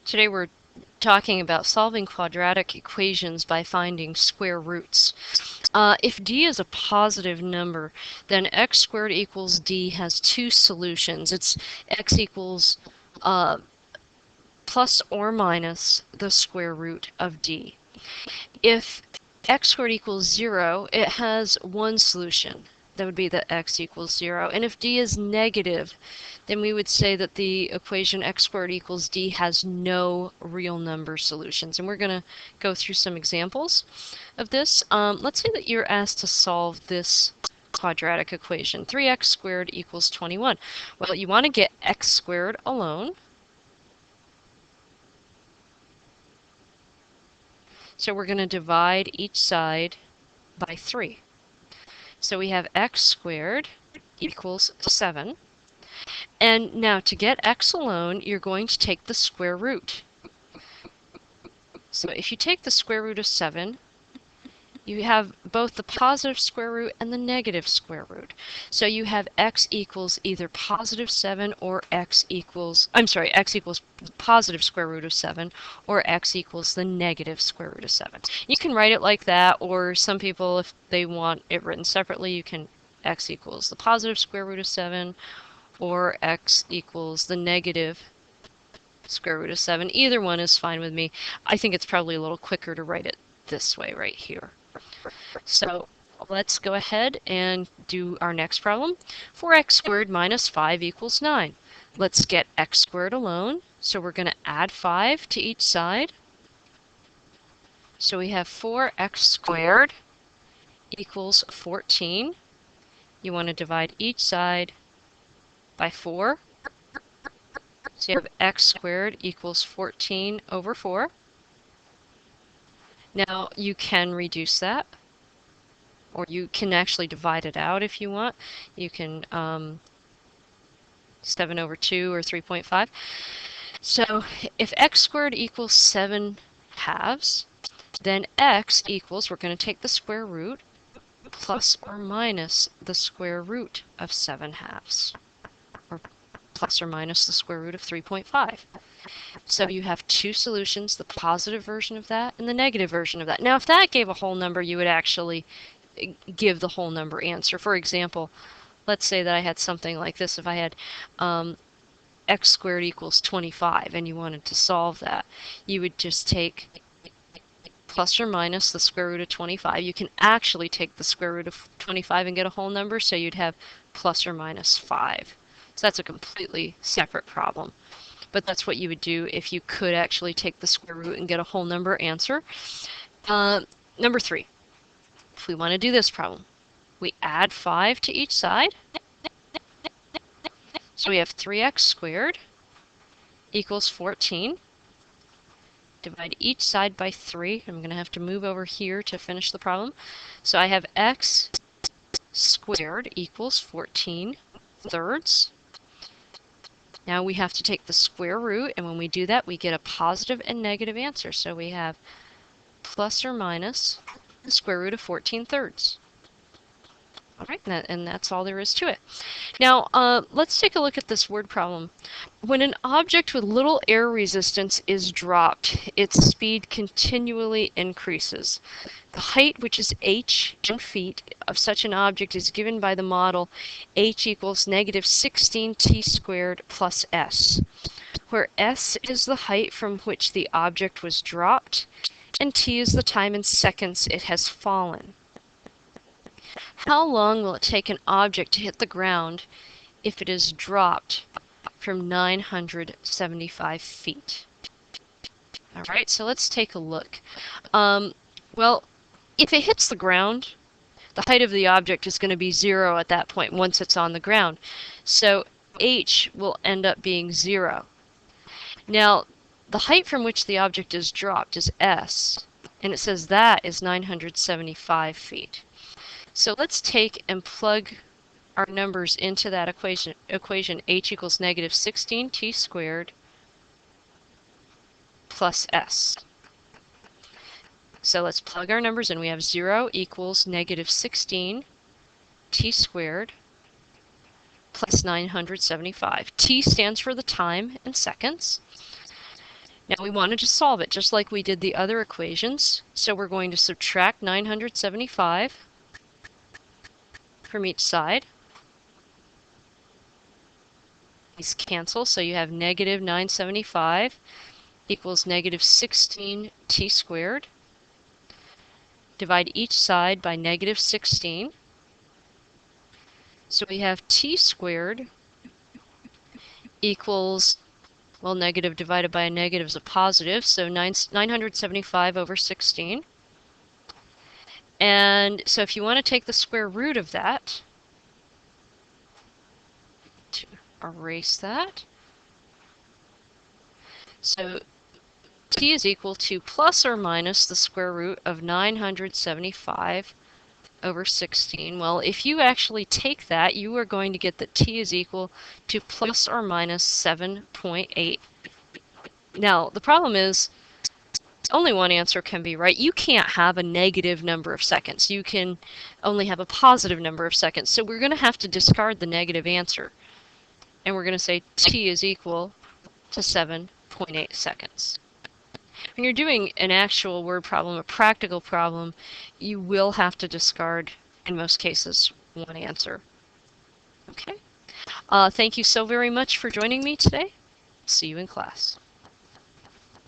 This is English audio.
Today we're talking about solving quadratic equations by finding square roots. If d is a positive number, then x squared equals d has two solutions. It's x equals plus or minus the square root of d. If x squared equals 0, it has one solution. That would be that x equals 0. And if d is negative, then we would say that the equation x squared equals d has no real number solutions. And we're going to go through some examples of this. Let's say that you're asked to solve this quadratic equation. 3x squared equals 21. Well, you want to get x squared alone. So we're going to divide each side by 3. So we have x squared equals 7. And now to get x alone, you're going to take the square root. So if you take the square root of 7, you have both the positive square root and the negative square root. So you have x equals either positive 7 or x equals positive square root of 7 or x equals the negative square root of 7. You can write it like that, or some people, if they want it written separately, you can x equals the positive square root of 7 or x equals the negative square root of 7. Either one is fine with me. I think it's probably a little quicker to write it this way right here. So let's go ahead and do our next problem. 4x squared minus 5 equals 9. Let's get x squared alone. So we're going to add 5 to each side. So we have 4x squared equals 14. You want to divide each side by 4. So you have x squared equals 14 over 4. Now you can reduce that, or you can actually divide it out if you want. You can 7 over 2 or 3.5. So if x squared equals 7 halves, then x equals, we're going to take the square root, plus or minus the square root of 7 halves, or plus or minus the square root of 3.5. So you have two solutions, the positive version of that and the negative version of that. Now, if that gave a whole number, you would actually give the whole number answer. For example, let's say that I had something like this. If I had x squared equals 25 and you wanted to solve that, you would just take plus or minus the square root of 25. You can actually take the square root of 25 and get a whole number, so you'd have plus or minus 5. So that's a completely separate problem. But that's what you would do if you could actually take the square root and get a whole number answer. Number 3, if we want to do this problem, we add 5 to each side. So we have 3x squared equals 14. Divide each side by 3. I'm going to have to move over here to finish the problem. So I have x squared equals 14 thirds. Now we have to take the square root, and when we do that, we get a positive and negative answer. So we have plus or minus the square root of 14 thirds. All right, and that's all there is to it. Now, let's take a look at this word problem. When an object with little air resistance is dropped, its speed continually increases. The height, which is h in feet, of such an object is given by the model h equals negative 16t squared plus s, where s is the height from which the object was dropped, and t is the time in seconds it has fallen. How long will it take an object to hit the ground if it is dropped from 975 feet? All right, so let's take a look. Well, if it hits the ground, the height of the object is going to be 0 at that point once it's on the ground. So h will end up being 0. Now, the height from which the object is dropped is s, and it says that is 975 feet. So let's take and plug our numbers into that equation h equals negative 16t squared plus s. So let's plug our numbers in. We have 0 equals negative 16t squared plus 975. T stands for the time in seconds. Now we wanted to solve it just like we did the other equations. So we're going to subtract 975 from each side. These cancel, so you have negative 975 equals negative 16t squared. Divide each side by negative 16. So we have t squared equals, well, negative divided by a negative is a positive, so 975 over 16. And so if you want to take the square root of that, to erase that, so t is equal to plus or minus the square root of 975 over 16. Well, if you actually take that, you are going to get that t is equal to plus or minus 7.8. Now, the problem is only one answer can be right. You can't have a negative number of seconds. You can only have a positive number of seconds. So we're going to have to discard the negative answer. And we're going to say t is equal to 7.8 seconds. When you're doing an actual word problem, a practical problem, you will have to discard, in most cases, one answer. Okay? Thank you so very much for joining me today. See you in class.